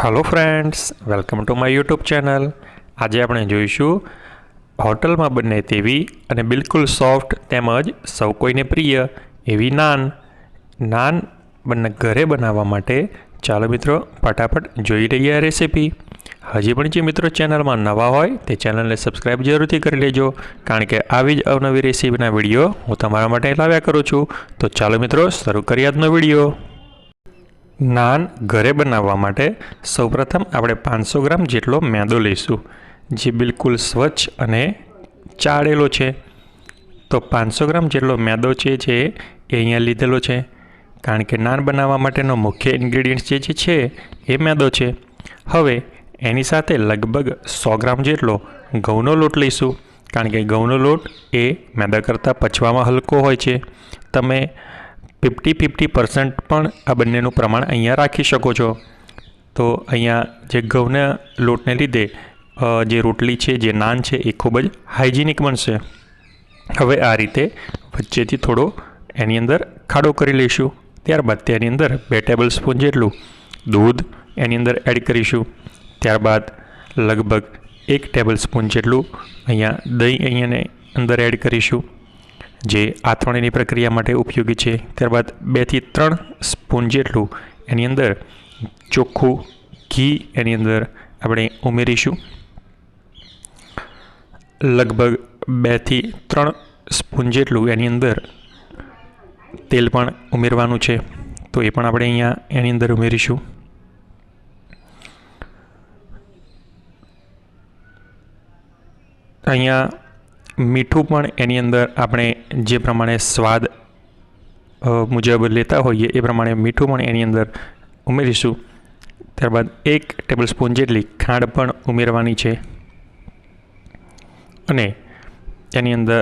Hello friends, welcome to my YouTube channel. आज આપણે જોઈશું હોટલમાં બને તેવી અને બિલકુલ સોફ્ટ તેમજ સૌ કોઈને પ્રિય એવી નાન બંને ઘરે બનાવવા માટે ચાલો મિત્રો ફટાફટ જોઈ લઈએ આ રેસીપી। હજી પણ જે મિત્રો ચેનલમાં નવા હોય તે ચેનલને સબસ્ક્રાઇબ જરૂરથી કરી લેજો, કારણ કે આવી જ અવનવી રેસીપીના વિડીયો હું તમારા માટે લાવ્યા કરું છું। તો ચાલો મિત્રો શરૂ કરીએ આજનો વિડીયો। નાન ઘરે બનાવવા માટે સૌપ્રથમ આપણે 500 ગ્રામ જેટલો મેદો લઈશું, જે બિલકુલ સ્વચ્છ અને ચાળેલો છે। તો 500 ગ્રામ જેટલો મેદો છે એ અહીંયા લીધેલો છે, કારણ કે નાન બનાવવા માટેનો મુખ્ય ઇન્ગ્રેડિયન્ટ્સ જે છે એ મેદો છે। હવે એની સાથે લગભગ 100 ગ્રામ જેટલો ઘઉંનો લોટ લઈશું, કારણ કે ઘઉંનો લોટ એ મેદા કરતાં પચવામાં હલકો હોય છે। તમે 50% પણ આ બંનેનું પ્રમાણ અહીંયા રાખી શકો છો। તો અહીંયા જે ઘઉંના લોટને લીધે જે રોટલી છે, જે નાન છે એ ખૂબ જ હાઇજેનિક બનશે। હવે આ રીતે વચ્ચેથી થોડો એની અંદર ખાડો કરી લઈશું। ત્યારબાદ તેની અંદર 2 ટેબલ સ્પૂન જેટલું દૂધ એની અંદર એડ કરીશું। ત્યારબાદ લગભગ 1 ટેબલ સ્પૂન જેટલું અહીંયા દહીં અહીંયાને અંદર એડ કરીશું, જે આથવણીની પ્રક્રિયા માટે ઉપયોગી છે। ત્યારબાદ 2 થી 3 સ્પૂન જેટલું એની અંદર ચોખ્ખું ઘી એની અંદર આપણે ઉમેરીશું। લગભગ 2 થી 3 સ્પૂન જેટલું એની અંદર તેલ પણ ઉમેરવાનું છે, તો એ પણ આપણે અહીંયા એની અંદર ઉમેરીશું। અહીંયા મીઠું પણ એની અંદર આપણે જે પ્રમાણે સ્વાદ મુજબ લેતા હોઈએ એ પ્રમાણે મીઠું પણ એની અંદર ઉમેરીશું। ત્યારબાદ 1 ટેબલ સ્પૂન જેટલી ખાંડ પણ ઉમેરવાની છે, અને એની અંદર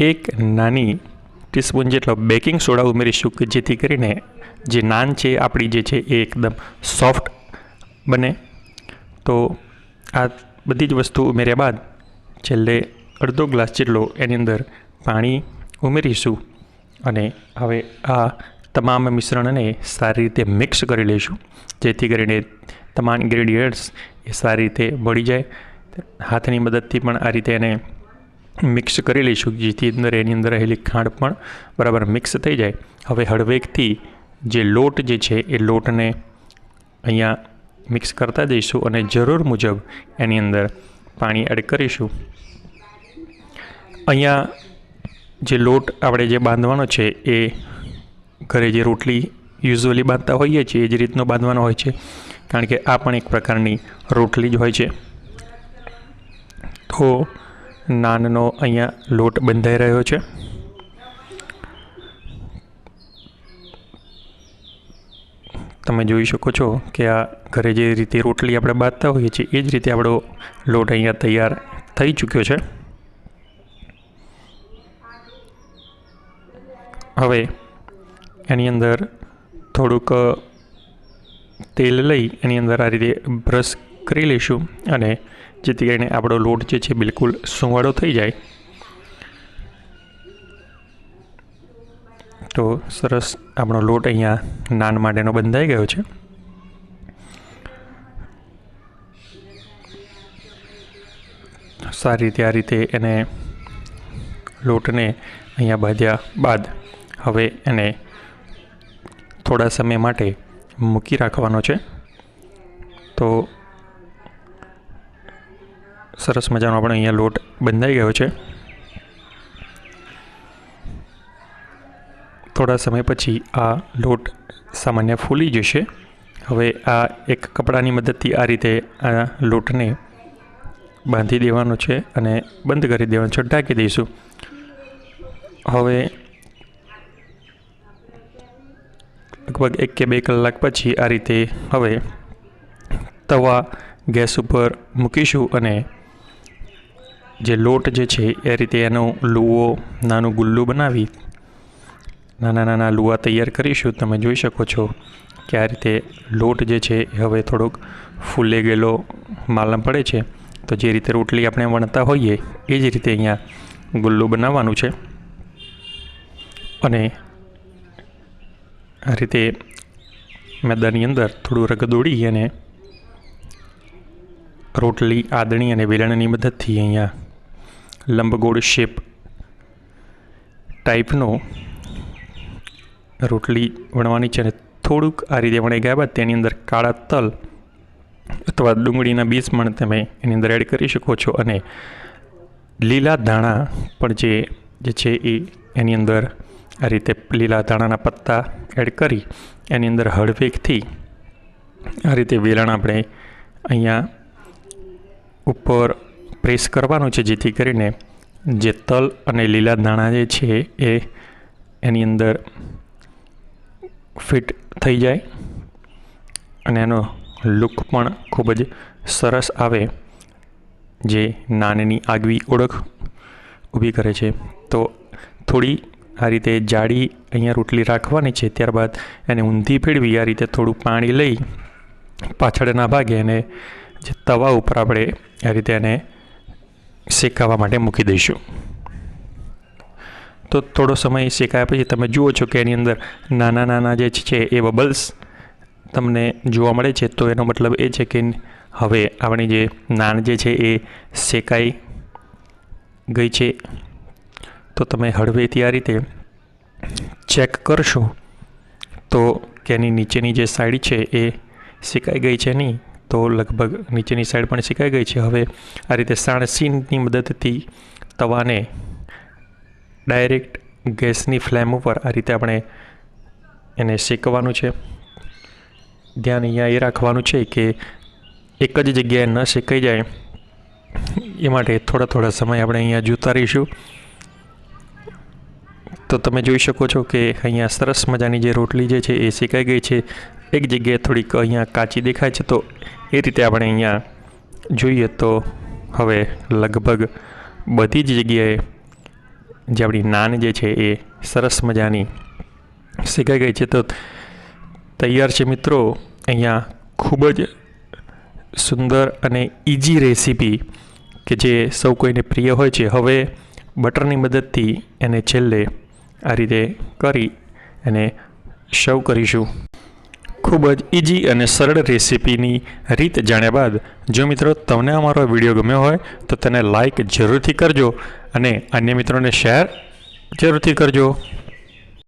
1 નાની ટીસ્પૂન જેટલો બેકિંગ સોડા ઉમેરીશું, કે જેથી કરીને જે નાન છે આપણી જે છે એ એકદમ સોફ્ટ બને। તો આ બધી જ વસ્તુ ઉમેર્યા બાદ છેલ્લે અડધો ગ્લાસ જેટલો એની અંદર પાણી ઉમેરીશું, અને હવે આ તમામ મિશ્રણને સારી રીતે મિક્સ કરી લઈશું, જેથી કરીને તમામ ઇન્ગ્રેડિયન્ટ્સ એ સારી રીતે ભળી જાય। હાથની મદદથી પણ આ રીતે એને મિક્સ કરી લઈશું, જેથી અંદર એની અંદર રહેલી ખાંડ પણ બરાબર મિક્સ થઈ જાય। હવે હળવેકથી જે લોટ જે છે એ લોટને અહીંયા મિક્સ કરતા જઈશું, અને જરૂર મુજબ એની અંદર પાણી એડ કરીશું। અહીંયા જે લોટ આપણે જે બાંધવાનો છે એ ઘરે જે રોટલી યુઝ્યુઅલી બાંધતા હોઈએ છીએ એ જ રીતનો બાંધવાનો હોય છે, કારણ કે આ પણ એક પ્રકારની રોટલી જ હોય છે। તો નાનનો અહીંયા લોટ બંધાઈ રહ્યો છે। તમે જોઈ શકો છો કે આ ઘરે જે રીતે રોટલી આપણે બાંધતા હોઈએ છીએ એ જ રીતે આપણો લોટ અહીંયા તૈયાર થઈ ચૂક્યો છે। હવે એની અંદર થોડુંક તેલ લઈ એની અંદર આ રીતે બ્રશ કરી લઈશું, અને જેથી કરીને આપણો લોટ જે છે બિલકુલ સુંવાળો થઈ જાય। તો સરસ આપણો લોટ અહીંયા નાન માટેનો બંધાઈ ગયો છે। સારી રીતે આ રીતે એને લોટને અહીંયા બાંધ્યા બાદ હવે એને થોડા સમય માટે મૂકી રાખવાનો છે। તો સરસ મજાનો આપણે અહીંયા લોટ બંધાઈ ગયો છે। થોડા સમય પછી આ લોટ સામાન્ય ફૂલી જશે। હવે આ એક કપડાની મદદથી આ રીતે આ લોટને બાંધી દેવાનો છે અને બંધ કરી દેવાનો છે, ઢાંકી દઈશું। હવે લગભગ 1 કે 2 કલાક પછી આ રીતે હવે તવા ગેસ ઉપર મૂકીશું, અને જે લોટ જે છે એ રીતે એનો લુઓ નાનું ગુલ્લું બનાવી નાના નાના લુઆ તૈયાર કરીશું। તમે જોઈ શકો છો કે આ રીતે લોટ જે છે એ હવે થોડોક ફૂલે ગયેલો માલમ પડે છે। તો જે રીતે રોટલી આપણે વણતા હોઈએ એ જ રીતે અહીંયા ગુલ્લું બનાવવાનું છે, અને આ રીતે મેદાની અંદર થોડું રગદોડી અને રોટલી આદણી અને વેલણની મદદથી અહીંયા લંબગોળ શેપ ટાઈપનો રોટલી વણવાની છે. અને થોડુંક આ રીતે વણાઈ ગયા બાદ તેની અંદર કાળા તલ અથવા ડુંગળીના બીજ પણ તમે એની અંદર એડ કરી શકો છો. અને લીલા ધાણા પણ જે છે એ એની અંદર આ રીતે લીલા ધાણાના પત્તા એડ કરી એની અંદર હળવેકથી આ રીતે વેલણ આપણે અહીંયા ઉપર પ્રેસ કરવાનું છે, જેથી કરીને જે તલ અને લીલા ધાણા જે છે એ એની અંદર ફિટ થઈ જાય અને એનો લુક પણ ખૂબ જ સરસ આવે, જે નાનની આગવી ઓળખ ઊભી કરે છે. તો થોડી આ રીતે જાડી અહીંયા રોટલી રાખવાની છે. ત્યારબાદ એને ઊંધી ફેરવી આ રીતે થોડું પાણી લઈ પાછળના ભાગે અને જે તવા ઉપર આપણે આ રીતે એને શેકાવા માટે મૂકી દઈશું. તો થોડો સમય શેકાયા પછી તમે જુઓ છો કે એની અંદર નાના નાના જે છે એ બબલ્સ તમને જોવા મળે છે. તો એનો મતલબ એ છે કે હવે આપણી જે નાન જે છે એ શેકાઈ ગઈ છે. તો તમે હળવેથી આ રીતે ચેક કરશો તો કે એની નીચેની જે સાઈડ છે એ શેકાઈ ગઈ છે નહીં, તો લગભગ નીચેની સાઈડ પણ શેકાઈ ગઈ છે. હવે આ રીતે સાણસીની મદદથી તવાને ડાયરેક્ટ ગેસની ફ્લેમ ઉપર આ રીતે આપણે એને શેકવાનું છે. ધ્યાન અહીંયા એ રાખવાનું છે કે એક જ જગ્યાએ ન શેકાઈ જાય, એ માટે થોડા સમય આપણે અહીંયા જોતા રહીશું. તો તમે જોઈ શકો છો કે અહીંયા સરસ મજાની જે રોટલી જે છે એ શેકાઈ ગઈ છે. એક જગ્યાએ થોડીક અહીંયા કાચી દેખાય છે, તો એ રીતે આપણે અહીંયા જોઈએ તો હવે લગભગ બધી જ જગ્યાએ જે આપણી નાન જે છે એ સરસ મજાની શેકાઈ ગઈ છે. તો તૈયાર છે મિત્રો અહીંયા ખૂબ જ સુંદર અને ઇઝી રેસીપી કે જે સૌ કોઈને પ્રિય હોય છે. હવે બટરની મદદથી એને છેલ્લે આ રીતે કરી અને સર્વ કરીશું. ખૂબ જ ઇઝી અને સરળ રેસીપીની રીત જાણ્યા બાદ જો મિત્રો તમને અમારો વિડીયો ગમ્યો હોય તો તેને લાઈક જરૂરથી કરજો અને અન્ય મિત્રોને શેર જરૂરથી કરજો.